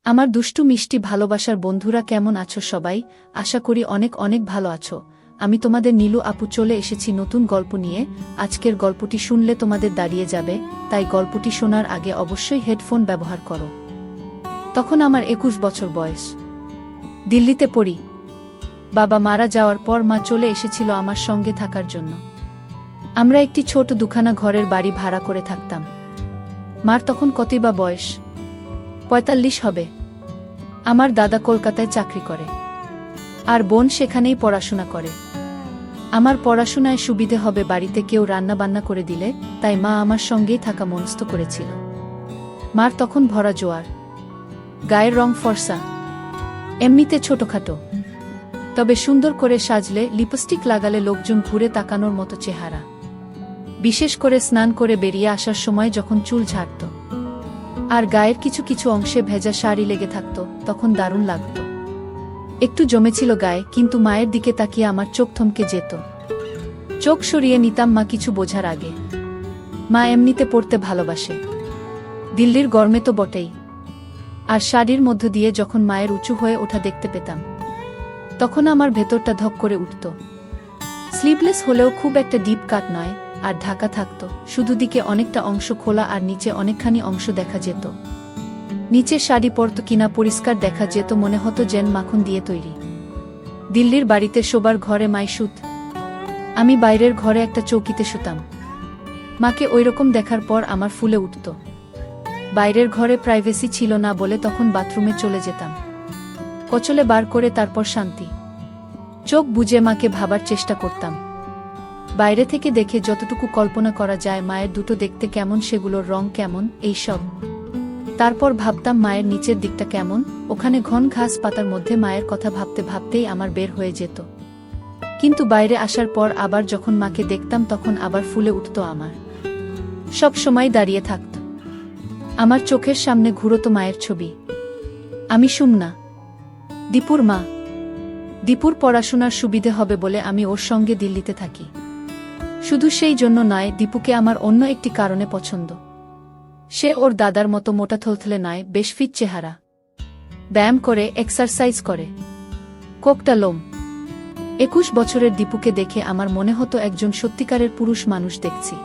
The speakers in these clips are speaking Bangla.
আমার দুষ্টু মিষ্টি ভালোবাসার বন্ধুরা কেমন আছো সবাই? আশা করি অনেক অনেক ভালো আছো। আমি তোমাদের নীলু আপু চলে এসেছি নতুন গল্প নিয়ে। আজকের গল্পটি শুনলে তোমাদের দাঁড়িয়ে যাবে, তাই গল্পটি শোনার আগে অবশ্যই হেডফোন ব্যবহার করো। তখন আমার 21 বছর বয়স। দিল্লিতে পড়ি। বাবা মারা যাওয়ার পর মা চলে এসেছিল আমার সঙ্গে থাকার জন্য। আমরা একটি ছোট দুখানা ঘরের বাড়ি ভাড়া করে থাকতাম। মার তখন কতই বা বয়স, 45 হবে। আমার দাদা কলকাতায় চাকরি করে, আর বোন সেখানেই পড়াশোনা করে। আমার পড়াশোনায় সুবিধে হবে বাড়িতে কেউ রান্নাবান্না করে দিলে, তাই মা আমার সঙ্গেই থাকা মনস্থ করেছিল। মার তখন ভরা জোয়ার, গায়ের রং ফর্সা, এমনিতে ছোটখাটো, তবে সুন্দর করে সাজলে লিপস্টিক লাগালে লোকজন ঘুরে তাকানোর মতো চেহারা। বিশেষ করে স্নান করে বেরিয়ে আসার সময় যখন চুল ঝাড়ত আর গায়ের কিছু কিছু অংশে ভেজা শাড়ি লেগে থাকত, তখন দারুণ লাগত। একটু জমেছিল গায়ে, কিন্তু মায়ের দিকে তাকিয়ে আমার চোখ থমকে যেত। চোখ সরিয়ে নিতাম মা কিছু বোঝার আগে। মা এমনিতে পড়তে ভালোবাসে, দিল্লির গরমে তো বটেই। আর শাড়ির মধ্য দিয়ে যখন মায়ের উঁচু হয়ে ওঠা দেখতে পেতাম, তখন আমার ভেতরটা ধক করে উঠত। স্লিভলেস হলেও খুব একটা ডিপ কাট নয়, আর ঢাকা থাকত, শুধু দিকে অনেকটা অংশ খোলা আর নিচে অনেকখানি অংশ দেখা যেত। নিচে শাড়ি পরত কিনা পরিষ্কার দেখা যেত, মনে হতো যেন মাখন দিয়ে তৈরি। দিল্লির বাড়িতে শোবার ঘরে মাই শুত, আমি বাইরের ঘরে একটা চৌকিতে শুতাম। মাকে ওইরকম দেখার পর আমার ফুলে উঠত। বাইরের ঘরে প্রাইভেসি ছিল না বলে তখন বাথরুমে চলে যেতাম, কচলে বার করে তারপর শান্তি চোখ বুজে মাকে ভাবার চেষ্টা করতাম। বাইরে থেকে দেখে যতটুকু কল্পনা করা যায়, মায়ের দুটো দেখতে কেমন, সেগুলোর রং কেমন, এইসব। তারপর ভাবতাম মায়ের নিচের দিকটা কেমন, ওখানে ঘন ঘাস পাতার মধ্যে মায়ের কথা ভাবতে ভাবতেই আমার বের হয়ে যেত। কিন্তু বাইরে আসার পর আবার যখন মাকে দেখতাম, তখন আবার ফুলে উঠত আমার। সব সময় দাঁড়িয়ে থাকত আমার চোখের সামনে ঘুরত মায়ের ছবি। আমি সুমনা, দীপুর মা। দীপুর পড়াশোনার সুবিধে হবে বলে আমি ওর সঙ্গে দিল্লিতে থাকি। শুধু সেই জন্য নয়, দীপুকে আমার অন্য একটি কারণে পছন্দ। সে ওর দাদার মতো মোটা থলথলে নয়, বেশ ফিট চেহারা, ব্যায়াম করে, এক্সারসাইজ করে, কোকটা লোম। 21 বছরের দীপুকে দেখে আমার মনে হতো একজন সত্যিকারের পুরুষ মানুষ দেখছি।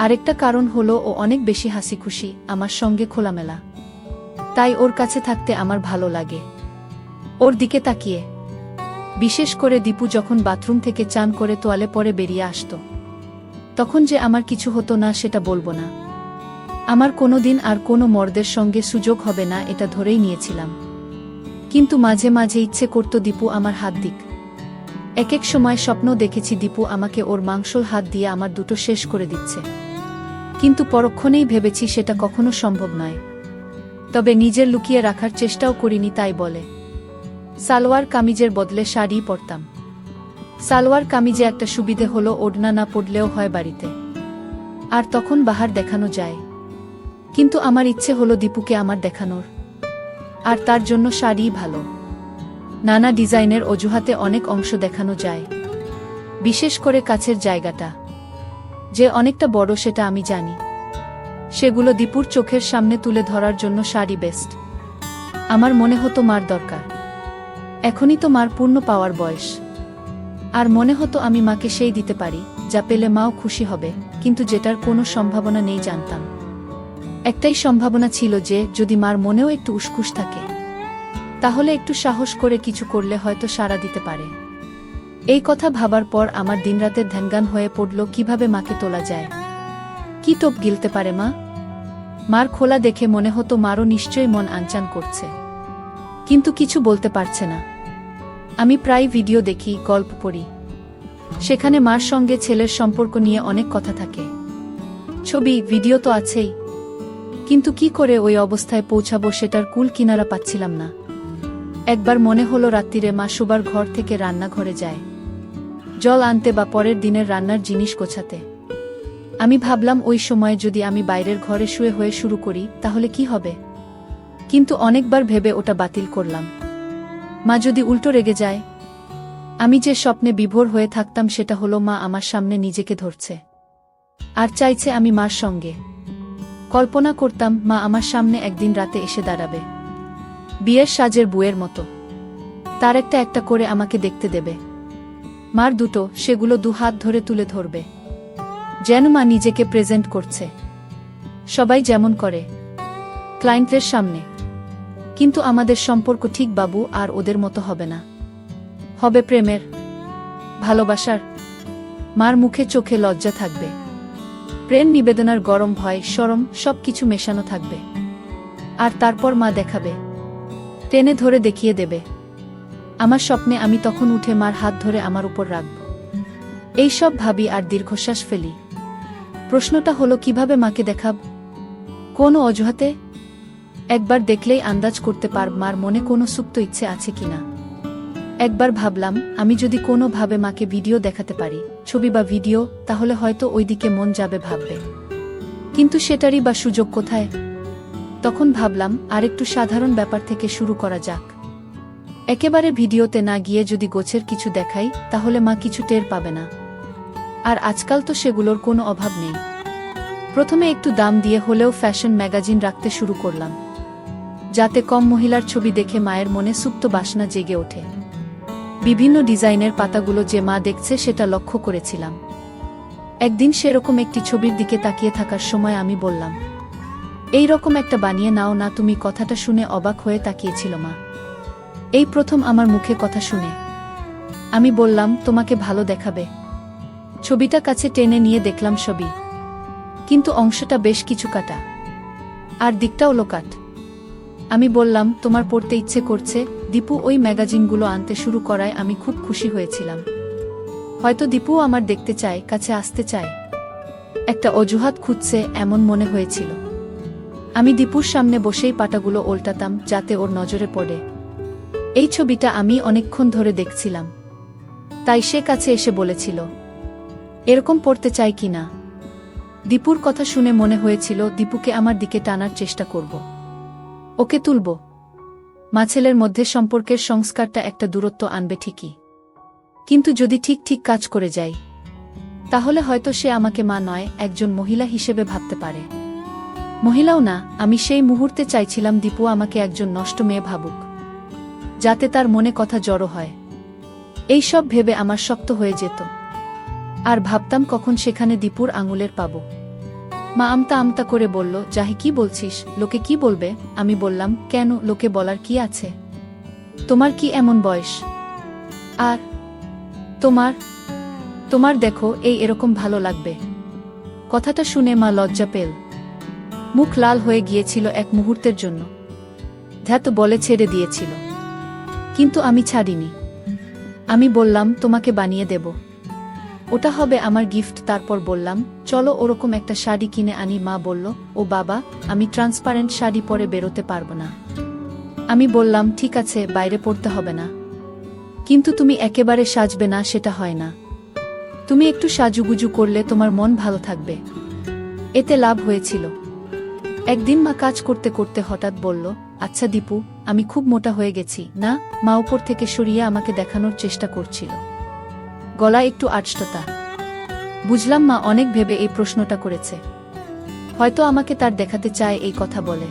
আরেকটা কারণ হলো ও অনেক বেশি হাসি খুশি, আমার সঙ্গে খোলামেলা। তাই ওর কাছে থাকতে আমার ভালো লাগে। ওর দিকে তাকিয়ে, বিশেষ করে দীপু যখন বাথরুম থেকে চান করে তোয়ালে পরে বেরিয়ে আসত, তখন যে আমার কিছু হতো না সেটা বলবো না। আমার কোনোদিন আর কোনো মর্দের সঙ্গে সুযোগ হবে না, এটা ধরেই নিয়েছিলাম। কিন্তু মাঝে মাঝে ইচ্ছে করত দীপু আমার হাত দিক। এক এক সময় স্বপ্ন দেখেছি দীপু আমাকে ওর মাংসল হাত দিয়ে আমার দুটো শেষ করে দিচ্ছে, কিন্তু পরক্ষণেই ভেবেছি সেটা কখনো সম্ভব নয়। তবে নিজের লুকিয়ে রাখার চেষ্টাও করিনি, তাই বলে সালোয়ার কামিজের বদলে শাড়ি পরতাম। সালোয়ার কামিজে একটা সুবিধে হলো ওড়না না পড়লেও হয় বাড়িতে, আর তখন বাহার দেখানো যায়। কিন্তু আমার ইচ্ছে হলো দীপুকে আমার দেখানোর, আর তার জন্য শাড়ি ভালো। নানা ডিজাইনের অজুহাতে অনেক অংশ দেখানো যায়, বিশেষ করে কাছের জায়গাটা যে অনেকটা বড় সেটা আমি জানি। সেগুলো দীপুর চোখের সামনে তুলে ধরার জন্য শাড়ি বেস্ট। আমার মনে হতো মার দরকার, এখনই তো মার পূর্ণ পাওয়ার বয়স। আর মনে হতো আমি মাকে সেই দিতে পারি যা পেলে মাও খুশি হবে, কিন্তু যেটার কোনো সম্ভাবনা নেই জানতাম। একটাই সম্ভাবনা ছিল যে যদি মার মনেও একটু উসখুস থাকে, তাহলে একটু সাহস করে কিছু করলে হয়তো সাড়া দিতে পারে। এই কথা ভাবার পর আমার দিনরাতের ধ্যানগান হয়ে পড়ল কিভাবে মাকে তোলা যায়। কি টোপ গিলতে পারে মা? মার খোলা দেখে মনে হতো মারও নিশ্চয়ই মন আনচান করছে, কিন্তু কিছু বলতে পারছে না। আমি প্রায় ভিডিও দেখি, গল্প পড়ি, সেখানে মার সঙ্গে ছেলের সম্পর্ক নিয়ে অনেক কথা থাকে। ছবি ভিডিও তো আছেই, কিন্তু কি করে ওই অবস্থায় পৌঁছাবো সেটার কুল কিনারা পাচ্ছিলাম না। একবার মনে হলো রাত্রিরে মা শোবার ঘর থেকে রান্নাঘরে যায় জল আনতে বা পরের দিনের রান্নার জিনিস গোছাতে। আমি ভাবলাম ওই সময় যদি আমি বাইরের ঘরে শুয়ে হয়ে শুরু করি তাহলে কি হবে, কিন্তু অনেকবার ভেবে ওটা বাতিল করলাম। মা যদি উল্টো রেগে যায়? আমি যে স্বপ্নে বিভোর হয়ে থাকতাম সেটা হলো মা আমার সামনে নিজেকে ধরছে আর চাইছে আমি মার সঙ্গে। কল্পনা করতাম মা আমার সামনে একদিন রাতে এসে দাঁড়াবে, বিয়ের সাজের বুয়ের মতো তার একটা একটা করে আমাকে দেখতে দেবে। মার দুটো, সেগুলো 2 হাত ধরে তুলে ধরবে, যেন মা নিজেকে প্রেজেন্ট করছে, সবাই যেমন করে ক্লায়েন্টের সামনে। কিন্তু আমাদের সম্পর্ক ঠিক বাবু আর ওদের মতো হবে না, হবে প্রেমের, ভালোবাসার। মার মুখে চোখে লজ্জা থাকবে, প্রেম নিবেদনার গরম ভয় শরম সবকিছু মেশানো থাকবে। আর তারপর মা দেখাবে, টেনে ধরে দেখিয়ে দেবে। আমার স্বপ্নে আমি তখন উঠে মার হাত ধরে আমার উপর রাখব। এই সব ভাবি আর দীর্ঘশ্বাস ফেলি। প্রশ্নটা হলো কিভাবে মাকে দেখাব, কোন অজুহাতে? একবার দেখলেই আন্দাজ করতে পারব মার মনে কোনো সুপ্ত ইচ্ছে আছে কিনা। একবার ভাবলাম আমি যদি কোনো ভাবে মাকে ভিডিও দেখাতে পারি, ছবি বা ভিডিও, তাহলে হয়তো ওইদিকে মন যাবে ভাববে। কিন্তু সেটারই বা সুযোগ কোথায়? তখন ভাবলাম আরেকটু সাধারণ ব্যাপার থেকে শুরু করা যাক। একেবারে ভিডিওতে না গিয়ে যদি গোছের কিছু দেখাই, তাহলে মা কিছু টের পাবে না। আর আজকাল তো সেগুলোর কোনো অভাব নেই। প্রথমে একটু দাম দিয়ে হলেও ফ্যাশন ম্যাগাজিন রাখতে শুরু করলাম, যাতে কম মহিলার ছবি দেখে মায়ের মনে সুপ্ত বাসনা জেগে ওঠে। বিভিন্ন ডিজাইনের পাতাগুলো যে মা দেখছে সেটা লক্ষ্য করেছিলাম। একদিন সেরকম একটি ছবির দিকে তাকিয়ে থাকার সময় আমি বললাম, এই রকম একটা বানিয়ে নাও না তুমি। কথাটা শুনে অবাক হয়ে তাকিয়েছিল মা। এই প্রথম আমার মুখে কথা শুনে। আমি বললাম, তোমাকে ভালো দেখাবে। ছবিটা কাছে টেনে নিয়ে দেখলাম ছবি, কিন্তু অংশটা বেশ কিছু কাটা, আর দিকটাও লোকাট। আমি বললাম, তোমার পড়তে ইচ্ছে করছে। দীপু ওই ম্যাগাজিনগুলো আনতে শুরু করায় আমি খুব খুশি হয়েছিলাম। হয়তো দীপুও আমার দেখতে চায়, কাছে আসতে চায়, একটা অজুহাত খুঁজছে এমন মনে হয়েছিল। আমি দীপুর সামনে বসেই পাতাগুলো উল্টাতাম যাতে ওর নজরে পড়ে। এই ছবিটা আমি অনেকক্ষণ ধরে দেখছিলাম, তাই সে কাছে এসে বলেছিল, এরকম পড়তে চাই কিনা। দীপুর কথা শুনে মনে হয়েছিল দীপুকে আমার দিকে টানার চেষ্টা করব, ওকে তুলব। মা ছেলের মধ্যে সম্পর্কের সংস্কারটা একটা দূরত্ব আনবে ঠিকই, কিন্তু যদি ঠিক ঠিক কাজ করে যাই, তাহলে হয়তো সে আমাকে মা নয়, একজন মহিলা হিসেবে ভাবতে পারে। মহিলাও না, আমি সেই মুহূর্তে চাইছিলাম দীপু আমাকে একজন নষ্ট মেয়ে ভাবুক, যাতে তার মনে কথা জড়ো হয়। এই সব ভেবে আমার শক্ত হয়ে যেত, আর ভাবতাম কখন সেখানে দীপুর আঙুলের পাব। মা আমতা আমতা করে বলল, জাহি কি বলছিস, লোকে কি বলবে? আমি বললাম, কেন, লোকে বলার কি আছে? তোমার কি এমন বয়স? আর তোমার তোমার দেখো এই এরকম ভালো লাগবে। কথাটা শুনে মা লজ্জা পেল, মুখ লাল হয়ে গিয়েছিল এক মুহূর্তের জন্য। ধ্যাত বলে ছেড়ে দিয়েছিল, কিন্তু আমি ছাড়িনি। আমি বললাম, তোমাকে বানিয়ে দেব, ওটা হবে আমার গিফট। তারপর বললাম, চলো ওরকম একটা শাড়ি কিনে আনি। মা বলল, ও বাবা, আমি ট্রান্সপারেন্ট শাড়ি পরে বেরোতে পারবো না। আমি বললাম, ঠিক আছে, বাইরে পড়তে হবে না, কিন্তু তুমি একেবারে সাজবে না, সেটা হয় না। তুমি একটু সাজুগুজু করলে তোমার মন ভালো থাকবে, এতে লাভ হয়েছিল। একদিন মা কাজ করতে করতে হঠাৎ বলল, আচ্ছা দীপু, আমি খুব মোটা হয়ে গেছি না? মা উপর থেকে সরিয়ে আমাকে দেখানোর চেষ্টা করছিল, গলা একটু আড়ষ্টতা। বুঝলাম মা অনেক ভেবে এই প্রশ্নটা করেছে, হয়তো আমাকে তার দেখাতে চায় এই কথা বলে,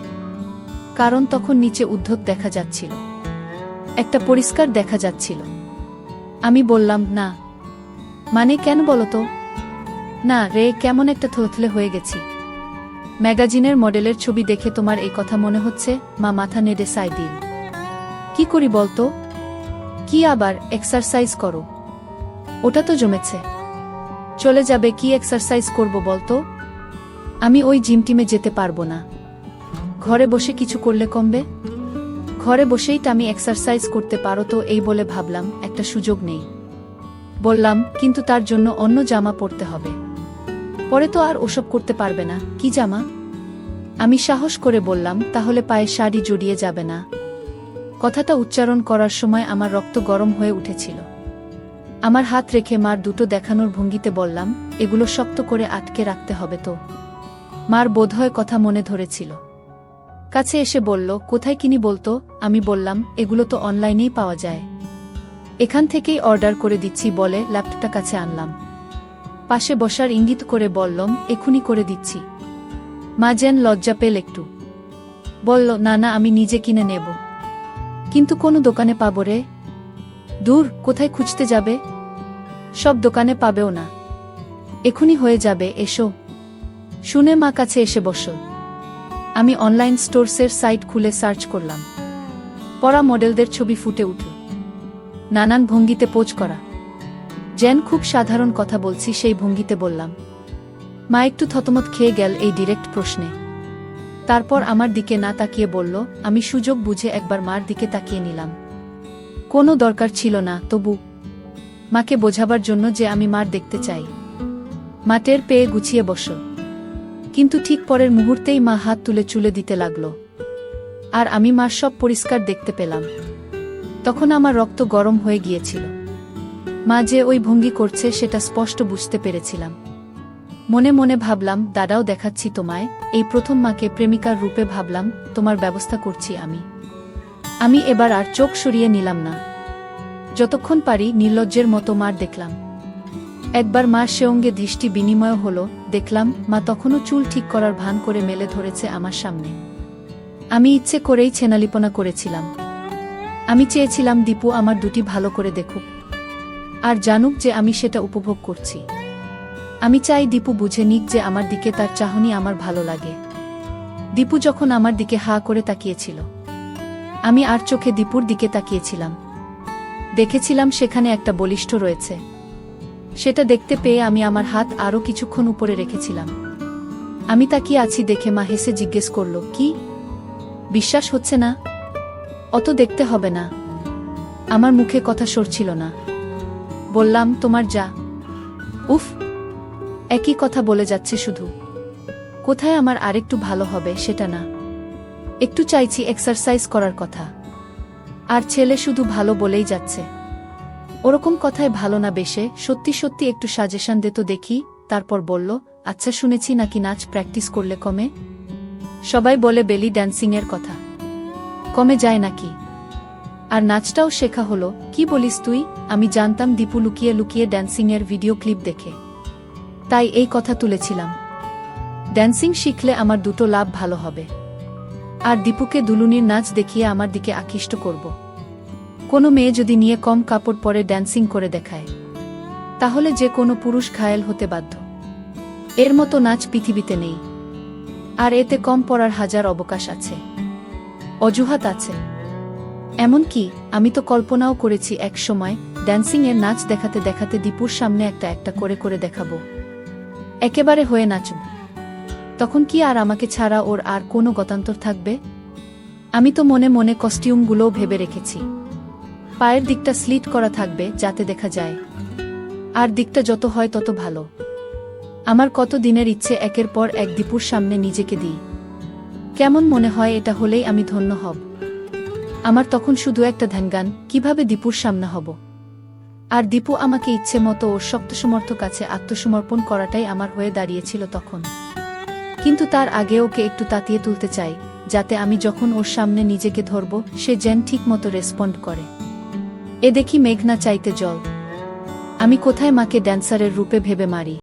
কারণ তখন নিচে উদ্ধত দেখা যাচ্ছিল, একটা পরিষ্কার দেখা যাচ্ছিল। আমি বললাম, না। মানে কেন বলো তো? না রে, কেমন একটা থলথলে হয়ে গেছি। ম্যাগাজিনের মডেলের ছবি দেখে তোমার এই কথা মনে হচ্ছে? মা মাথা নেড়ে সায় দিল। কি করি বলতো? কি আবার? এক্সারসাইজ করো, ওটা তো জমেছে, চলে যাবে। কি এক্সারসাইজ করব বলতো? আমি ওই জিম টিমে যেতে পারবো না, ঘরে বসে কিছু করলে কমবে। ঘরে বসেই আমি এক্সারসাইজ করতে পারো তো? এই বলে ভাবলাম একটা সুযোগ নেই। বললাম, কিন্তু তার জন্য অন্য জামা পরতে হবে, পরে তো আর ওসব করতে পারবে না। কি জামা? আমি সাহস করে বললাম, তাহলে পায়ে শাড়ি জড়িয়ে যাবে না? কথাটা উচ্চারণ করার সময় আমার রক্ত গরম হয়ে উঠেছিল। আমার হাত রেখে মার দুটো দেখানোর ভঙ্গিতে বললাম, এগুলো শক্ত করে আটকে রাখতে হবে তো। মার বোধহয় কথা মনে ধরেছিল, কাছে এসে বলল, কোথায় কিনি বলতো? আমি বললাম, এগুলো তো অনলাইনেই পাওয়া যায়, এখান থেকেই অর্ডার করে দিচ্ছি বলে ল্যাপটপটা কাছে আনলাম। পাশে বসার ইঙ্গিত করে বললাম, এখুনি করে দিচ্ছি। মা যেন লজ্জা পেল একটু, বলল, না না, আমি নিজে কিনে নেব। কিন্তু কোনো দোকানে পাবো রে? দূর, কোথায় খুঁজতে যাবে? সব দোকানে পাবেও না। এখনই হয়ে যাবে, এসো। শুনে মা কাছে এসে বসো। আমি অনলাইন স্টোরসের সাইট খুলে সার্চ করলাম। পরা মডেলদের ছবি ফুটে উঠল, নানান ভঙ্গিতে পোজ করা। যেন খুব সাধারণ কথা বলছি সেই ভঙ্গিতে বললাম। মা একটু থতমত খেয়ে গেল এই ডিরেক্ট প্রশ্নে। তারপর আমার দিকে না তাকিয়ে বলল। আমি সুযোগ বুঝে একবার মার দিকে তাকিয়ে নিলাম। কোনো দরকার ছিল না, তবু মাকে বোঝাবার জন্য যে আমি মার দেখতে চাই। মা টের পেয়ে গুছিয়ে বসল, কিন্তু ঠিক পরের মুহূর্তেই মা হাত তুলে চুলে দিতে লাগল। আর আমি মার সব পরিষ্কার দেখতে পেলাম। তখন আমার রক্ত গরম হয়ে গিয়েছিল। মা যে ওই ভঙ্গি করছে সেটা স্পষ্ট বুঝতে পেরেছিলাম। মনে মনে ভাবলাম, দাদাও দেখাচ্ছি তোমায়। এই প্রথম মাকে প্রেমিকার রূপে ভাবলাম। তোমার ব্যবস্থা করছি আমি এবার আর চোখ সরিয়ে নিলাম না। যতক্ষণ পারি নির্লজ্জের মতো মার দেখলাম। একবার মার সঙ্গে দৃষ্টি বিনিময় হলো। দেখলাম মা তখনও চুল ঠিক করার ভান করে মেলে ধরেছে আমার সামনে। আমি ইচ্ছে করেই ছেনালিপনা করেছিলাম। আমি চেয়েছিলাম দীপু আমার দুটি ভালো করে দেখুক, আর জানুক যে আমি সেটা উপভোগ করছি। আমি চাই দীপু বুঝে নিক যে আমার দিকে তার চাহনি আমার ভালো লাগে। দীপু যখন আমার দিকে হা করে তাকিয়েছিল, আমি আর চোখে দীপুর দিকে তাকিয়েছিলাম। দেখেছিলাম সেখানে একটা বলিষ্ঠ রয়েছে। সেটা দেখতে পেয়ে আমি আমার হাত আরও কিছুক্ষণ উপরে রেখেছিলাম। আমি তাকিয়ে আছি দেখে মা হেসে জিজ্ঞেস করল, কি বিশ্বাস হচ্ছে না? অত দেখতে হবে না। আমার মুখে কথা সরছিল না। বললাম, তোমার যা। উফ, একই কথা বলে যাচ্ছে শুধু। কোথায় আমার আরেকটু ভালো হবে সেটা না, একটু চাইছি এক্সারসাইজ করার কথা। আর ছেলে শুধু ভালো বলেই যাচ্ছে। ওরকম কথায় ভালো না বেশে সত্যি সত্যি একটু সাজেশন দে তো দেখি। তারপর বলল, আচ্ছা শুনেছি নাকি নাচ প্র্যাকটিস করলে কমে? সবাই বলে বেলি ড্যান্সিংয়ের কথা, কমে যায় নাকি? আর নাচটাও শেখা হলো। কি বলিস তুই? আমি জানতাম দীপু লুকিয়ে লুকিয়ে ড্যান্সিংয়ের ভিডিও ক্লিপ দেখে, তাই এই কথা তুলেছিলাম। ড্যান্সিং শিখলে আমার দুটো লাভ ভালো হবে। আর দীপুকে দুলুনির নাচ দেখিয়ে আমার দিকে আকৃষ্ট করব। কোনো মেয়ে যদি নিয়ে কম কাপড় পরে ড্যান্সিং করে দেখায়, তাহলে যে কোনো পুরুষ ঘায়েল হতে বাধ্য। এর মতো নাচ পৃথিবীতে নেই। আর এতে কম পড়ার হাজার অবকাশ আছে, অজুহাত আছে। এমনকি আমি তো কল্পনাও করেছি এক সময় ড্যান্সিংয়ের নাচ দেখাতে দেখাতে দীপুর সামনে একটা একটা করে করে দেখাবো, একেবারে হয়ে নাচব। তখন কি আর আমাকে ছাড়া ওর আর কোনো গতান্তর থাকবে? আমি তো মনে মনে কস্টিউমগুলোও ভেবে রেখেছি। পায়ের দিকটা স্লিট করা থাকবে যাতে দেখা যায়, আর দিকটা যত হয় তত ভালো। আমার কত দিনের ইচ্ছে একের পর এক দীপুর সামনে নিজেকে দিই। কেমন মনে হয় এটা হলেই আমি ধন্য হব। আমার তখন শুধু একটা ধ্যানগান, কিভাবে দীপুর সামনে হব। আর দীপু আমাকে ইচ্ছে মতো ওর শক্তসমর্থ কাছে আত্মসমর্পণ করাটাই আমার হয়ে দাঁড়িয়েছিল তখন। কিন্তু তার আগে ওকে একটু তাতিয়ে তুলতে চাই, যাতে আমি যখন ওর সামনে নিজেকে ধরব সে যেন ঠিক মতো রেসপন্ড করে। এ দেখি মেঘনা চাইতে জল। আমি কোথায় মাকে ড্যান্সারের রূপে ভেবে মারি।